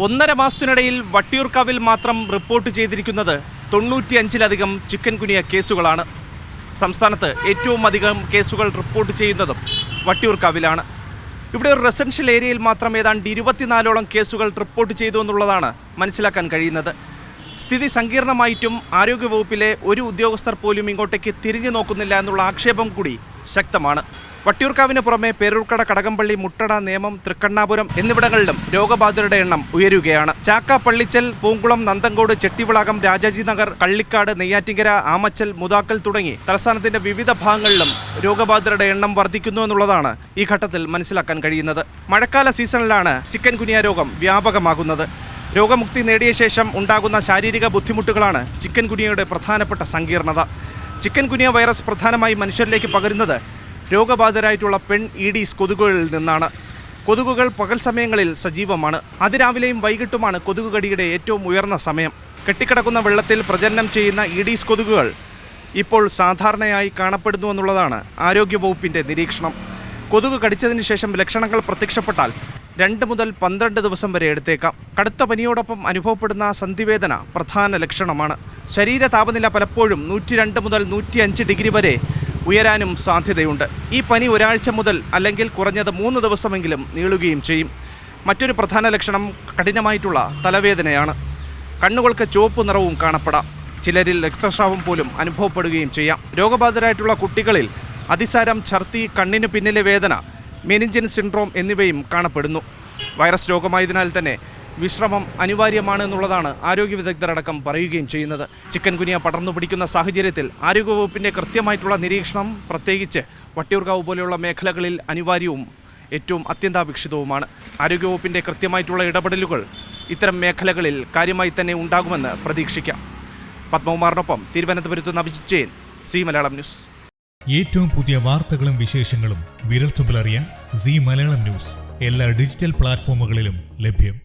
1.5 മാസത്തിനിടയിൽ വട്ടിയൂർക്കാവിൽ മാത്രം റിപ്പോർട്ട് ചെയ്തിരിക്കുന്നത് 95-ലധികം ചിക്കൻ ഗുനിയ കേസുകളാണ്. സംസ്ഥാനത്ത് ഏറ്റവും അധികം കേസുകൾ റിപ്പോർട്ട് ചെയ്യുന്നതും വട്ടിയൂർക്കാവിലാണ്. ഇവിടെ ഒരു റെസിഡൻഷ്യൽ ഏരിയയിൽ മാത്രം ഏതാണ്ട് 24ഓളം കേസുകൾ റിപ്പോർട്ട് ചെയ്തു എന്നുള്ളതാണ് മനസ്സിലാക്കാൻ കഴിയുന്നത്. സ്ഥിതി സങ്കീർണമായിട്ടും ആരോഗ്യവകുപ്പിലെ ഒരു ഉദ്യോഗസ്ഥർ പോലും ഇങ്ങോട്ടേക്ക് തിരിഞ്ഞു നോക്കുന്നില്ല എന്നുള്ള ആക്ഷേപം കൂടി ശക്തമാണ്. വട്ടിയൂർക്കാവിന് പുറമെ പേരൂർക്കട, കടകംപള്ളി, മുട്ടട, നേമം, തൃക്കണ്ണാപുരം എന്നിവിടങ്ങളിലും രോഗബാധിതരുടെ എണ്ണം ഉയരുകയാണ്. ചാക്ക, പള്ളിച്ചൽ, പൂങ്കുളം, നന്തങ്കോട്, ചെട്ടിവിളാകം, രാജാജി നഗർ, കള്ളിക്കാട്, നെയ്യാറ്റിങ്കര, ആമച്ചൽ, മുതാക്കൽ തുടങ്ങി തലസ്ഥാനത്തിന്റെ വിവിധ ഭാഗങ്ങളിലും രോഗബാധിതരുടെ എണ്ണം വർദ്ധിക്കുന്നു എന്നുള്ളതാണ് ഈ ഘട്ടത്തിൽ മനസ്സിലാക്കാൻ കഴിയുന്നത്. മഴക്കാല സീസണിലാണ് ചിക്കൻ ഗുനിയ രോഗം വ്യാപകമാകുന്നത്. രോഗമുക്തി നേടിയ ശേഷം ഉണ്ടാകുന്ന ശാരീരിക ബുദ്ധിമുട്ടുകളാണ് ചിക്കൻ ഗുനിയയുടെ പ്രധാനപ്പെട്ട സങ്കീർണത. ചിക്കൻ ഗുനിയ വൈറസ് പ്രധാനമായി മനുഷ്യരിലേക്ക് പകരുന്നത് രോഗബാധിതരായിട്ടുള്ള പെൺ ഈഡീസ് കൊതുകുകളിൽ നിന്നാണ്. കൊതുകുകൾ പകൽ സമയങ്ങളിൽ സജീവമാണ്. അതിരാവിലെയും വൈകിട്ടുമാണ് കൊതുകുകടിയുടെ ഏറ്റവും ഉയർന്ന സമയം. കെട്ടിക്കിടക്കുന്ന വെള്ളത്തിൽ പ്രജനനം ചെയ്യുന്ന ഈഡീസ് കൊതുകുകൾ ഇപ്പോൾ സാധാരണയായി കാണപ്പെടുന്നു എന്നുള്ളതാണ് ആരോഗ്യവകുപ്പിൻ്റെ നിരീക്ഷണം. കൊതുക് കടിച്ചതിന് ശേഷം ലക്ഷണങ്ങൾ പ്രത്യക്ഷപ്പെട്ടാൽ 2 മുതൽ 12 ദിവസം വരെ എടുത്തേക്കാം. കടുത്ത പനിയോടൊപ്പം അനുഭവപ്പെടുന്ന സന്ധിവേദന പ്രധാന ലക്ഷണമാണ്. ശരീര താപനില പലപ്പോഴും 102 മുതൽ 105 ഡിഗ്രി വരെ ഉയരാനും സാധ്യതയുണ്ട്. ഈ പനി ഒരാഴ്ച മുതൽ അല്ലെങ്കിൽ കുറഞ്ഞത് 3 ദിവസമെങ്കിലും നീളുകയും ചെയ്യും. മറ്റൊരു പ്രധാന ലക്ഷണം കഠിനമായിട്ടുള്ള തലവേദനയാണ്. കണ്ണുകൾക്ക് ചുവപ്പ് നിറവും കാണപ്പെടാം. ചിലരിൽ രക്തസ്രാവം പോലും അനുഭവപ്പെടുകയും ചെയ്യാം. രോഗബാധിതരായിട്ടുള്ള കുട്ടികളിൽ അതിസാരം, ഛർദി, കണ്ണിന് പിന്നിലെ വേദന, മെനിഞ്ചിൻ സിൻഡ്രോം എന്നിവയും കാണപ്പെടുന്നു. വൈറസ് രോഗമായതിനാൽ തന്നെ വിശ്രമം അനിവാര്യമാണ് എന്നുള്ളതാണ് ആരോഗ്യ വിദഗ്ധരടക്കം പറയുകയും ചെയ്യുന്നത്. ചിക്കൻ ഗുനിയ പടർന്നു പിടിക്കുന്ന സാഹചര്യത്തിൽ ആരോഗ്യവകുപ്പിൻ്റെ കൃത്യമായിട്ടുള്ള നിരീക്ഷണം പ്രത്യേകിച്ച് വട്ടിയൂർക്കാവ് പോലെയുള്ള മേഖലകളിൽ അനിവാര്യവും ഏറ്റവും അത്യന്താപേക്ഷിതവുമാണ്. ആരോഗ്യവകുപ്പിൻ്റെ കൃത്യമായിട്ടുള്ള ഇടപെടലുകൾ ഇത്തരം മേഖലകളിൽ കാര്യമായി തന്നെ ഉണ്ടാകുമെന്ന് പ്രതീക്ഷിക്കാം. പത്മകുമാറിനൊപ്പം തിരുവനന്തപുരത്ത് നിന്ന് അഭിജിത്ത് ജയൻ, സി മലയാളം ന്യൂസ്. ഏറ്റവും പുതിയ വാർത്തകളും വിശേഷങ്ങളും വിരൽത്തുമ്പിലറിയാൻ സി മലയാളം ന്യൂസ് എല്ലാ ഡിജിറ്റൽ പ്ലാറ്റ്ഫോമുകളിലും ലഭ്യം.